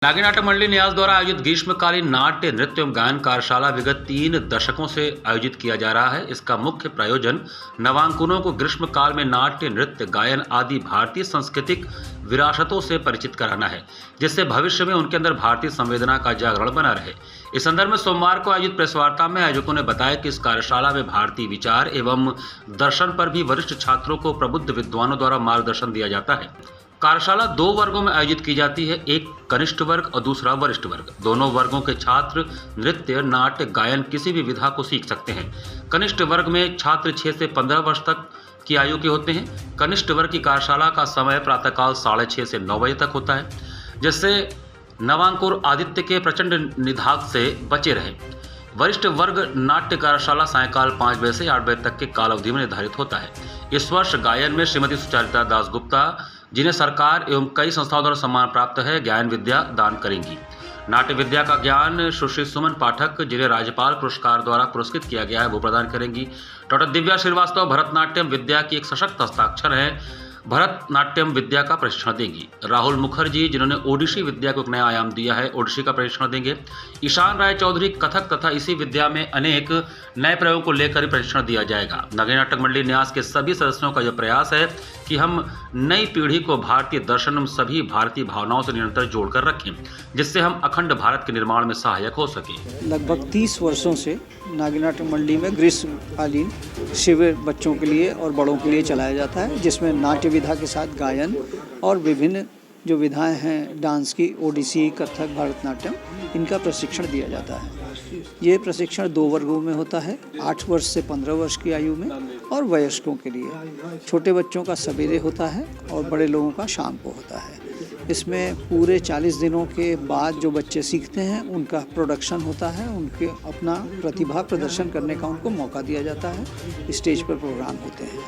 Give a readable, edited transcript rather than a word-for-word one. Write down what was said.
नागी नाटक मंडली न्यास द्वारा आयोजित ग्रीष्मकालीन नाट्य नृत्य एवं गायन कार्यशाला विगत 3 दशकों से आयोजित किया जा रहा है। इसका मुख्य प्रयोजन नवांकुनों को ग्रीष्मकाल में नाट्य नृत्य गायन आदि भारतीय सांस्कृतिक विरासतों से परिचित कराना है, जिससे भविष्य में उनके अंदर भारतीय संवेदना का जागरण बना रहे। इस संदर्भ में सोमवार को आयोजित प्रेस वार्ता में आयोजकों ने बताया कि इस कार्यशाला में भारतीय विचार एवं दर्शन पर भी वरिष्ठ छात्रों को प्रबुद्ध विद्वानों द्वारा मार्गदर्शन दिया जाता है। कार्यशाला 2 वर्गों में आयोजित की जाती है, एक कनिष्ठ वर्ग और दूसरा वरिष्ठ वर्ग। दोनों वर्गों के छात्र नृत्य, नाट्य, गायन किसी भी विधा को सीख सकते हैं। कनिष्ठ वर्ग में छात्र 6 से 15 वर्ष तक की आयु के होते हैं। कनिष्ठ वर्ग की कार्यशाला का समय प्रातःकाल 6:30 से 9 बजे तक होता है, जिससे नवांकुर आदित्य के प्रचंड निधाग से बचे रहे। वरिष्ठ वर्ग नाट्य कार्यशाला सायंकाल 5 बजे से 8 बजे तक के काल अवधि में निर्धारित होता है। इस वर्ष गायन में श्रीमती सुचरिता दासगुप्ता, जिन्हें सरकार एवं कई संस्थाओं द्वारा सम्मान प्राप्त है, ज्ञान विद्या दान करेंगी। नाट्य विद्या का ज्ञान सुश्री सुमन पाठक, जिन्हें राज्यपाल पुरस्कार द्वारा पुरस्कृत किया गया है, वो प्रदान करेंगी। डॉक्टर दिव्या श्रीवास्तव भरतनाट्यम विद्या की एक सशक्त हस्ताक्षर है, भरतनाट्यम विद्या का प्रशिक्षण देंगी। राहुल मुखर्जी, जिन्होंने ओडिशी विद्या को एक नया आयाम दिया है, ओडिशी का प्रशिक्षण देंगे। ईशान राय चौधरी कथक तथा इसी विद्या में अनेक नए प्रयोगों को लेकर प्रशिक्षण दिया जाएगा। नागी नाटक मंडली न्यास के सभी सदस्यों का यह प्रयास है कि हम नई पीढ़ी को भारतीय दर्शन एवं सभी भारतीय भावनाओं से निरंतर जोड़कर रखें, जिससे हम अखंड भारत के निर्माण में सहायक हो सकें। लगभग 30 वर्षों से नागी नाटक मंडली में ग्रीष्मकालीन शिविर बच्चों के लिए और बड़ों के लिए चलाया जाता है, जिसमें नाट्य विधा के साथ गायन और विभिन्न जो विधाएं हैं डांस की, ओडिसी, कथक, भरतनाट्यम, इनका प्रशिक्षण दिया जाता है। ये प्रशिक्षण 2 वर्गों में होता है, 8 वर्ष से 15 वर्ष की आयु में और वयस्कों के लिए। छोटे बच्चों का सवेरे होता है और बड़े लोगों का शाम को होता है। इसमें पूरे 40 दिनों के बाद जो बच्चे सीखते हैं उनका प्रोडक्शन होता है, उनके अपना प्रतिभा प्रदर्शन करने का उनको मौका दिया जाता है। स्टेज पर प्रोग्राम होते हैं।